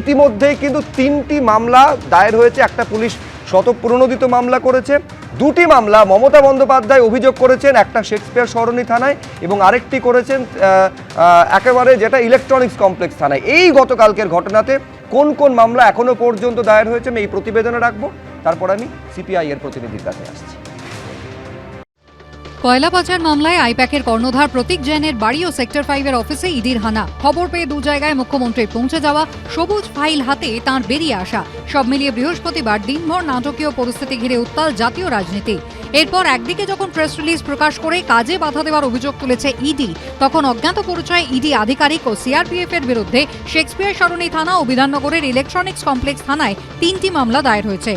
ইতিমধ্যেই কিন্তু 3টি মামলা দায়ের হয়েছে। একটা পুলিশ স্বতঃপ্রণোদিত মামলা করেছে, 2টি মামলা মমতা বন্দ্যোপাধ্যায় অভিযোগ করেছেন, একটা শেক্সপিয়ার সরণি থানায় এবং আরেকটি করেছেন একেবারে যেটা ইলেকট্রনিক্স কমপ্লেক্স থানায়। এই গতকালকের ঘটনাতে কোন কোন মামলা এখনো পর্যন্ত দায়ের হয়েছে আমি এই প্রতিবেদনে রাখবো। তারপর আমি সিপিআই এর প্রতিনিধির কাছে আসছি। কয়লা পাচার মামলায় আইপ্যাকের কর্ণধার প্রতীক জৈনের বাড়ি ও সেক্টর 5-এর অফিসে ইডির হানা। খবর পেয়ে 2 জায়গায় মুখ্যমন্ত্রীর পৌঁছে যাওয়া, সবুজ ফাইল হাতে তাঁর বেরিয়ে আসা। সব মিলিয়ে বৃহস্পতিবার দিনভর নাটকীয় পরিস্থিতি ঘিরে উত্তাল জাতীয় রাজনীতি। এরপর একদিকে যখন প্রেস রিলিজ প্রকাশ করে কাজে বাধা দেওয়ার অভিযোগ তুলেছে ইডি, তখন অজ্ঞাত পরিচয় ইডি আধিকারিক ও সিআরপিএফ এর বিরুদ্ধে শেক্সপিয়ার সরণি থানা ও বিধাননগরের ইলেকট্রনিক্স কমপ্লেক্স থানায় 3টি মামলা দায়ের হয়েছে।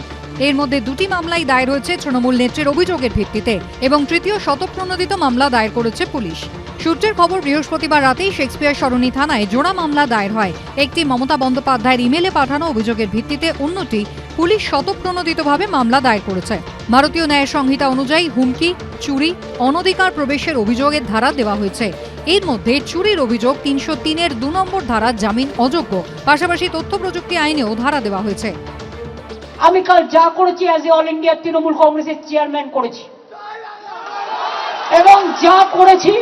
এর মধ্যে 2টি মামলাই দায়ের হয়েছে তৃণমূল নেত্রীর অভিযোগের ভিত্তিতে এবং তৃতীয় স্বতঃপ্রণোদিত মামলা দায়ের করেছে পুলিশ। সূত্রের খবর, বৃহস্পতিবার রাতেই শেক্সপিয়ার সরণি থানায় জোড়া মামলা দায়ের হয়। একটি মমতা বন্দ্যোপাধ্যায়ের ইমেলে পাঠানো অভিযোগের ভিত্তিতে, অন্যটি পুলিশ স্বতঃপ্রণোদিতভাবে মামলা দায়ের করেছে। ভারতীয় ন্যায় সংহিতা অনুযায়ী হুমকি, চুরি, অনধিকার প্রবেশের অভিযোগের ধারা দেওয়া হয়েছে। এর মধ্যে চুরির অভিযোগ 303-এর 2 নম্বর ধারা জামিন অযোগ্য, পাশাপাশি তথ্য প্রযুক্তি আইনেও ধারা দেওয়া হয়েছে। আমি কাল যা করেছি as a all India Trinamool কংগ্রেসের চেয়ারম্যান করেছি, এবং যা করেছি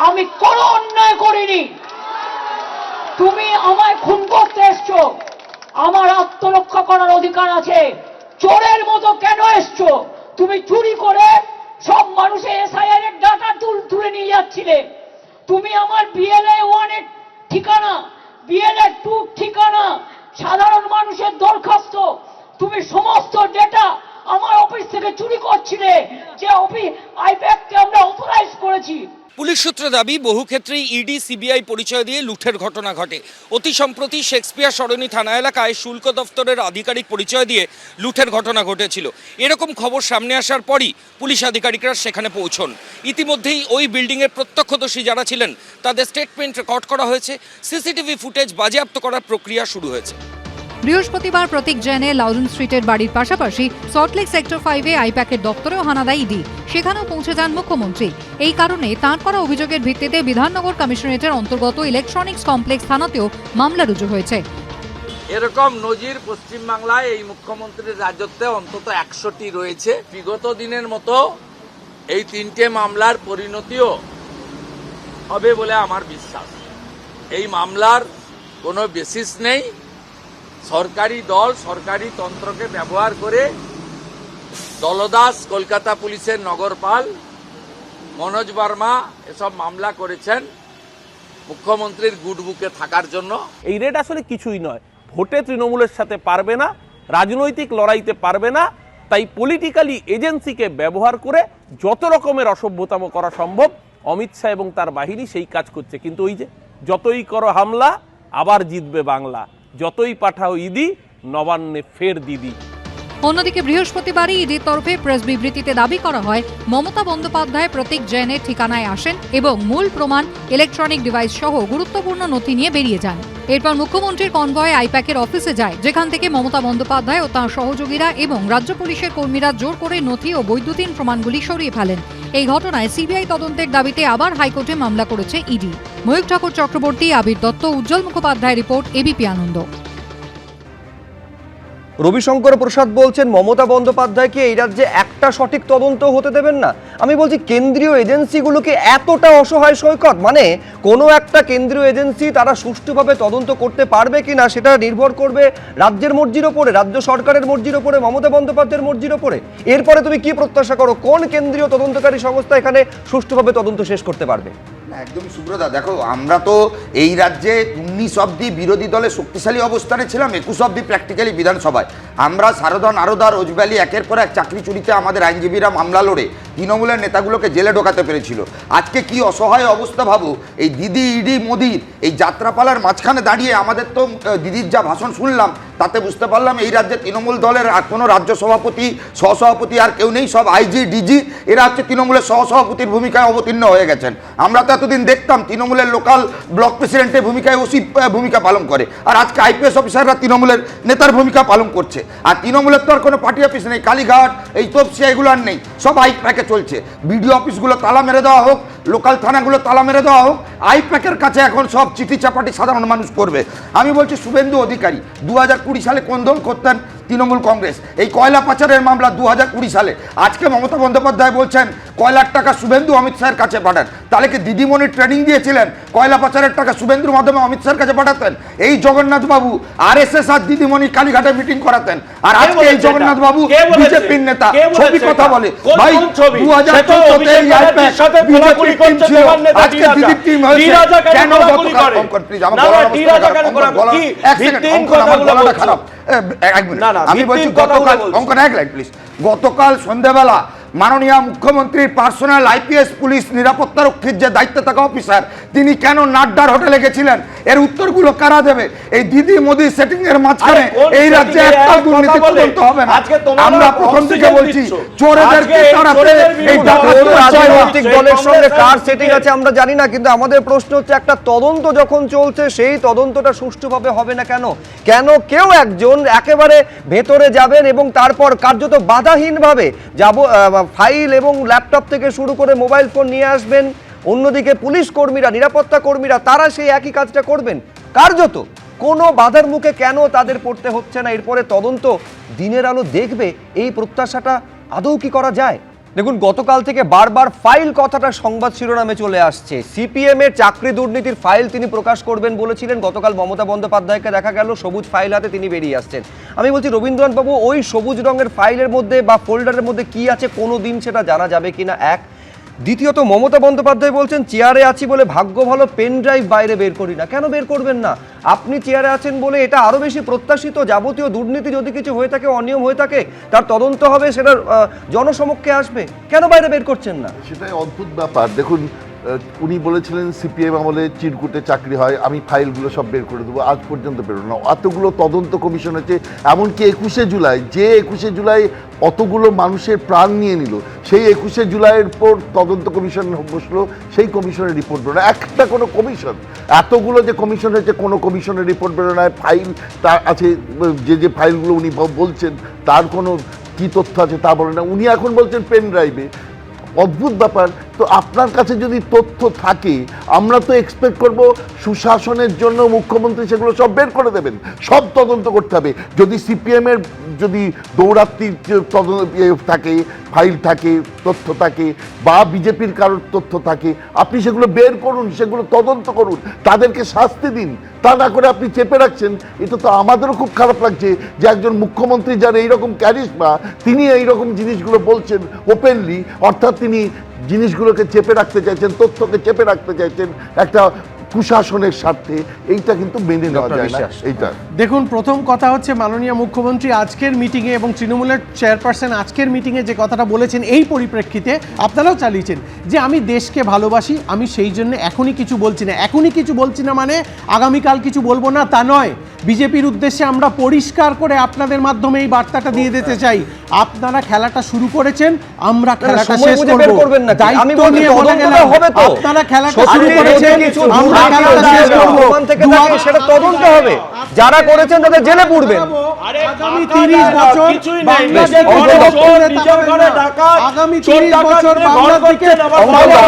আমি কোনো অন্যায় করিনি। তুমি আমায় খুন করতে এসছো, আমার আত্মরক্ষা করার অধিকার আছে। চোরের মতো কেন এসছো? তুমি চুরি করে সব মানুষের এসআইআর এর ডাটা তুলে নিয়ে যাচ্ছিলে। তুমি আমার বিএলএ 1 এর ঠিকানা, বিএলএ 2 ঠিকানা, সাধারণ মানুষের দরখাস্ত, তুমি সমস্ত ডেটা আমার অফিস থেকে চুরি করছিলে, যে অফিস আইপ্যাককে আমরা অথরাইজ করেছি। পুলিশ সূত্রে দাবি, বহু ক্ষেত্রেই ইডি সিবিআই পরিচয় দিয়ে লুঠের ঘটনা ঘটে। অতি সম্প্রতি শেক্সপিয়ার সরণি থানা এলাকায় শুল্ক দপ্তরের আধিকারিক পরিচয় দিয়ে লুঠের ঘটনা ঘটেছিল। এরকম খবর সামনে আসার পরই পুলিশ আধিকারিকরা সেখানে পৌঁছন। ইতিমধ্যেই ওই বিল্ডিংয়ের প্রত্যক্ষদর্শী যারা ছিলেন তাদের স্টেটমেন্ট রেকর্ড করা হয়েছে, সিসিটিভি ফুটেজ বাজেয়াপ্ত করার প্রক্রিয়া শুরু হয়েছে। বৃহস্পতিবার প্রতীক জৈনের লাউডন স্ট্রিটের বাড়ির পাশাপাশি সল্টলেক সেক্টর 5-এ আইপ্যাকের দপ্তরেও হানা দেয় ইডি। সেখানেও পৌঁছে যান মুখ্যমন্ত্রী। এই কারণে তাঁর করা অভিযোগের ভিত্তিতে বিধাননগর কমিশনারেটের অন্তর্গত ইলেকট্রনিক্স কমপ্লেক্স থানাতেও মামলা রুজু হয়েছে। এরকম নজির পশ্চিমবাংলায় এই মুখ্যমন্ত্রীর রাজত্বে অন্তত 100টি রয়েছে। বিগত দিনের মতো এই 3টে মামলার পরিণতিও হবে বলে আমার বিশ্বাস। এই মামলার কোনো বেসিস নেই। সরকারি দল সরকারি তন্ত্রকে ব্যবহার করে দলদাস, কলকাতা পুলিশের নগরপাল মনোজ বর্মা এসব মামলা করেছেন মুখ্যমন্ত্রীর গুড বুকে থাকার জন্য। এই রেট আসলে কিছুই নয়। ভোটে তৃণমূলের সাথে পারবে না, রাজনৈতিক লড়াইতে পারবে না, তাই পলিটিক্যালি এজেন্সিকে ব্যবহার করে যত রকমের অসভ্যতাম করা সম্ভব অমিত শাহ এবং তার বাহিনী সেই কাজ করছে। কিন্তু ওই যে যতই করো হামলা আবার জিতবে বাংলা, যতই পাঠাও ইডি নবান্নে ফের দিদি। অন্যদিকে বৃহস্পতিবারই ইডির তরফে প্রেস বিবৃতিতে দাবি করা হয়, মমতা বন্দ্যোপাধ্যায় প্রতীক জৈনের ঠিকানায় আসেন এবং মূল প্রমাণ, ইলেকট্রনিক ডিভাইস সহ গুরুত্বপূর্ণ নথি নিয়ে বেরিয়ে যান। এরপর মুখ্যমন্ত্রীর কনভয়ে আইপ্যাকের অফিসে যায়, যেখান থেকে মমতা বন্দ্যোপাধ্যায় ও তাঁর সহযোগীরা এবং রাজ্য পুলিশের কর্মীরা জোর করে নথি ও বৈদ্যুতিন প্রমাণগুলি সরিয়ে ফেলেন। এই ঘটনায় সিবিআই তদন্তের দাবিতে আবার হাইকোর্টে মামলা করেছে ইডি। ময়ূখ ঠাকুর চক্রবর্তী, আবির দত্ত, উজ্জ্বল মুখোপাধ্যায় রিপোর্ট, এবিপি আনন্দ। রবিশঙ্কর প্রসাদ বলছেন মমতা বন্দ্যোপাধ্যায়কে এই রাজ্যে একটা সঠিক তদন্ত হতে দেবেন না। আমি বলছি কেন্দ্রীয় এজেন্সিগুলোকে এতটা অসহায় সৈকত, মানে কোনো একটা কেন্দ্রীয় এজেন্সি তারা সুষ্ঠুভাবে তদন্ত করতে পারবে কিনা সেটা নির্ভর করবে রাজ্যের মর্জির ওপরে, রাজ্য সরকারের মর্জির ওপরে, মমতা বন্দ্যোপাধ্যায়ের মর্জির ওপরে। এরপরে তুমি কি প্রত্যাশা করো কোন কেন্দ্রীয় তদন্তকারী সংস্থা এখানে সুষ্ঠুভাবে তদন্ত শেষ করতে পারবে? একদম সুব্রতা, দেখো আমরা তো এই রাজ্যে 19 অব্দি বিরোধী দলে শক্তিশালী অবস্থানে ছিলাম, 21 অব্দি প্র্যাকটিক্যালি বিধানসভায়। আমরা সারদা, নারদা, রোজভ্যালি একের পর এক চাকরি চুরিতে আমাদের আইনজীবীরা মামলা লড়ে তৃণমূলের নেতাগুলোকে জেলে ঢোকাতে পেরেছিল। আজকে কি অসহায় অবস্থা ভাবো, এই দিদি ইডি মোদির এই যাত্রাপালার মাঝখানে দাঁড়িয়ে আমাদের তো দিদির যা ভাষণ শুনলাম তাতে বুঝতে পারলাম এই রাজ্যে তৃণমূল দলের আর কোনো রাজ্য সভাপতি, সহসভাপতি আর কেউ নেই, সব আইজি, ডিজি এরা হচ্ছে তৃণমূলের সহসভাপতির ভূমিকায় অবতীর্ণ হয়ে গেছেন। আমরা তো এতদিন দেখতাম তৃণমূলের লোকাল ব্লক প্রেসিডেন্টের ভূমিকায় ওসি ভূমিকা পালন করে, আর আজকে আইপিএস অফিসাররা তৃণমূলের নেতার ভূমিকা পালন করছে। আর তৃণমূলের তো আর কোনো পার্টি অফিস নেই, কালীঘাট, এই তপসিয়া এগুলো আর নেই, সব আইপ্যাকে চলছে। বিডিও অফিসগুলো তালা মেরে দেওয়া হোক, লোকাল থানাগুলো তালা মেরে দেওয়া হোক, আইপ্যাকের কাছে এখন সব চিঠি চাপাটি সাধারণ মানুষ করবে। আমি বলছি শুভেন্দু অধিকারী 2020 সালে কোন দল করতেন? তৃণমূল কংগ্রেস। এই কয়লা পাচারের মামলা 2020 সালে। আজকে মমতা বন্দ্যোপাধ্যায় বলছেন কয়লার টাকা শুভেন্দু অমিত শাহের কাছে পাঠান। তাহলে কি দিদিমণি ট্রেনিং দিয়েছিলেন কয়লা পাচারের টাকা শুভেন্দুর মাধ্যমে অমিত শাহের কাছে পাঠাতেন? এই জগন্নাথ বাবু RSS আর দিদিমণি কালীঘাটে মিটিং করাতেন, আর আজকে এই জগন্নাথ বাবু বিজেপির নেতা ছবি কথা বলে। ভাই 2014 এই আইপ্যাক বিজেপির টিম ছিল, আজকে দিদির টিম হয়েছে। কেন গতকাল অঙ্কন প্লিজ আমার এক সেকেন্ড, অঙ্কন আমার গলাটা খারাপ, এক মিনিট। আমি বলছি গতকাল অঙ্কন এক লাইন প্লিজ। গতকাল সন্ধ্যাবেলা মাননীয় মুখ্যমন্ত্রীর পার্সোনাল IPS পুলিশ নিরাপত্তারক্ষীর যে দায়িত্বে থাকা অফিসার, তিনি কেন নাড্ডার হোটেলে গেছিলেন? এর উত্তরগুলো কারা দেবে? এই দিদি মোদি সেটিং এর মাঝখানে এই রাজ্যে একটা দুর্নীতি তদন্ত হবে না। আমরা প্রথম থেকে বলছি চোরেদেরকে তাড়াতে এই রাজনৈতিক দলের সঙ্গে কার সেটিং আছে আমরা জানি না, কিন্তু আমাদের প্রশ্ন হচ্ছে একটা তদন্ত যখন চলছে সেই তদন্তটা সুষ্ঠুভাবে হবে না কেন? কেন কেউ একজন একেবারে ভেতরে যাবেন এবং তারপর কার্যত বাধাহীনভাবে যাব ফাইল এবং ল্যাপটপ থেকে শুরু করে মোবাইল ফোন নিয়ে আসবেন, অন্যদিকে পুলিশ কর্মীরা নিরাপত্তা কর্মীরা তারা সেই একই কাজটা করবেন কার্যত? কোনো বাধার মুখে কেন তাদের পড়তে হচ্ছে না? এরপরে তদন্ত দিনের আলো দেখবে, এই প্রত্যাশাটা আদৌ কি করা যায়? দেখুন, গতকাল থেকে বারবার ফাইল কথাটা সংবাদ শিরোনামে চলে আসছে। CPM এর চাকরি দুর্নীতির ফাইল তিনি প্রকাশ করবেন বলেছিলেন। গতকাল মমতা বন্দ্যোপাধ্যায়কে দেখা গেল সবুজ ফাইল হাতে তিনি বেরিয়ে আসছেন। আমি বলছি রবীন্দ্রনাথ বাবু, ওই সবুজ রঙের ফাইলের মধ্যে বা ফোল্ডারের মধ্যে কি আছে কোনো দিন সেটা জানা যাবে কিনা? এক। দ্বিতীয়ত, মমতা বন্দ্যোপাধ্যায় বলছেন চেয়ারে আছি বলে ভাগ্য ভালো, পেন ড্রাইভ বাইরে বের করি না। কেন বের করবেন না? আপনি চেয়ারে আছেন বলে এটা আরো বেশি প্রত্যাশিত। যাবতীয় দুর্নীতি যদি কিছু হয়ে থাকে, অনিয়ম হয়ে থাকে, তার তদন্ত হবে, সেটা জনসমক্ষে আসবে, কেন বাইরে বের করছেন না? সেটাই অদ্ভুত ব্যাপার। দেখুন, উনি বলেছিলেন CPM আমলে চিরকুটে চাকরি হয়, আমি ফাইলগুলো সব বের করে দেবো, আজ পর্যন্ত বেরোনো না। এতগুলো তদন্ত কমিশন হচ্ছে, এমনকি 21শে জুলাই, যে 21শে জুলাই অতগুলো মানুষের প্রাণ নিয়ে নিল, সেই 21শে জুলাইয়ের পর তদন্ত কমিশন বসলো, সেই কমিশনের রিপোর্ট বেরোনো, একটা কোনো কমিশন, এতগুলো যে কমিশন হয়েছে কোনো কমিশনের রিপোর্ট বেরোনো, ফাইল তার আছে, যে ফাইলগুলো উনি বলছেন তার কোনো কি তথ্য আছে তা বলে না। উনি এখন বলছেন পেন ড্রাইভে। অদ্ভুত ব্যাপার। তো আপনার কাছে যদি তথ্য থাকে, আমরা তো এক্সপেক্ট করব সুশাসনের জন্য মুখ্যমন্ত্রী সেগুলো সব বের করে দেবেন, সব তদন্ত করতে হবে। যদি CPM এর যদি দৌরাত্মির থাকে, ফাইল থাকে, তথ্য থাকে, বা বিজেপির কারোর তথ্য থাকে, আপনি সেগুলো বের করুন, সেগুলো তদন্ত করুন, তাদেরকে শাস্তি দিন। তা না করে আপনি চেপে রাখছেন। এটা তো আমাদেরও খুব খারাপ লাগছে যে একজন মুখ্যমন্ত্রী যার এইরকম ক্যারিশমা, তিনি এইরকম জিনিসগুলো বলছেন ওপেনলি, অর্থাৎ তিনি জিনিসগুলোকে চেপে রাখতে চাইছেন, তথ্যকে চেপে রাখতে চাইছেন একটা কুশাসনের স্বার্থে। এইটা কিন্তু মেনে নেওয়া যায় না। এইটা দেখুন, প্রথম কথা হচ্ছে মাননীয় মুখ্যমন্ত্রী আজকের মিটিংয়ে এবং তৃণমূলের চেয়ারপারসন আজকের মিটিংয়ে যে কথাটা বলেছেন, এই পরিপ্রেক্ষিতে আপনারাও চালিয়েছেন যে আমি দেশকে ভালোবাসি, আমি সেই জন্য এখনই কিছু বলছি না। এখনই কিছু বলছি না মানে আগামীকাল কিছু বলবো না তা নয়। বিজেপির উদ্দেশ্যে আমরা পরিষ্কার করে আপনাদের মাধ্যমে এই বার্তাটা দিয়ে দিতে চাই, আপনারা খেলাটা শুরু করেছেন, আমরা খেলাটা শেষ করব। দায়িত্ব নিয়ে বলে গেলাম, আপনারা খেলাটা শুরু করেছেন, আমরা খেলাটা শেষ করব। সেটা তদন্ত হবে, যারা করেছেন তাদের জেলে পুরবেন। আগামী 30 বছর বাংলাদেশে আগামী 30 বছর বাংলাদেশে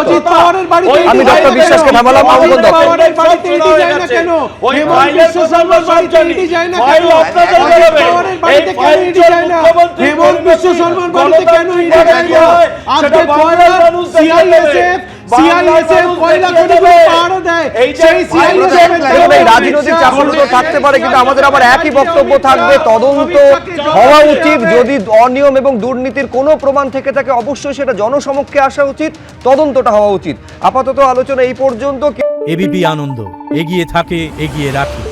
অজিত পাওয়ারের বাড়িতে আমি ডক্টর বিশ্বাসকে থামালাম। অজিত পাওয়ারের বাড়িতে ইডি যায় না কেন? হেমন্ত বিশ্ব শর্মার বাড়িতে ইডি যায় না কেন? অজিত পাওয়ারের বাড়িতে কেন ইডি যায় না? হেমন্ত বিশ্ব শর্মার বাড়িতে কেন ইডি যায় না? আজকে কয়লা CISF কয়লা খনিগুলো পাহারা দেয়, সেই CISF রাজনৈতিক চাকরি থাকতে পারে, কিন্তু আমাদের আবার একই বক্তব্য থাকবে, তদন্ত হওয়া উচিত। যদি অনিয়ম এবং দুর্নীতির কোনো প্রমাণ থেকে থাকে অবশ্যই সেটা জনসমক্ষে আসা উচিত, তদন্তটা হওয়া উচিত। আপাতত আলোচনা এই পর্যন্ত। এবিপি আনন্দ, এগিয়ে থাকে, এগিয়ে রাখে।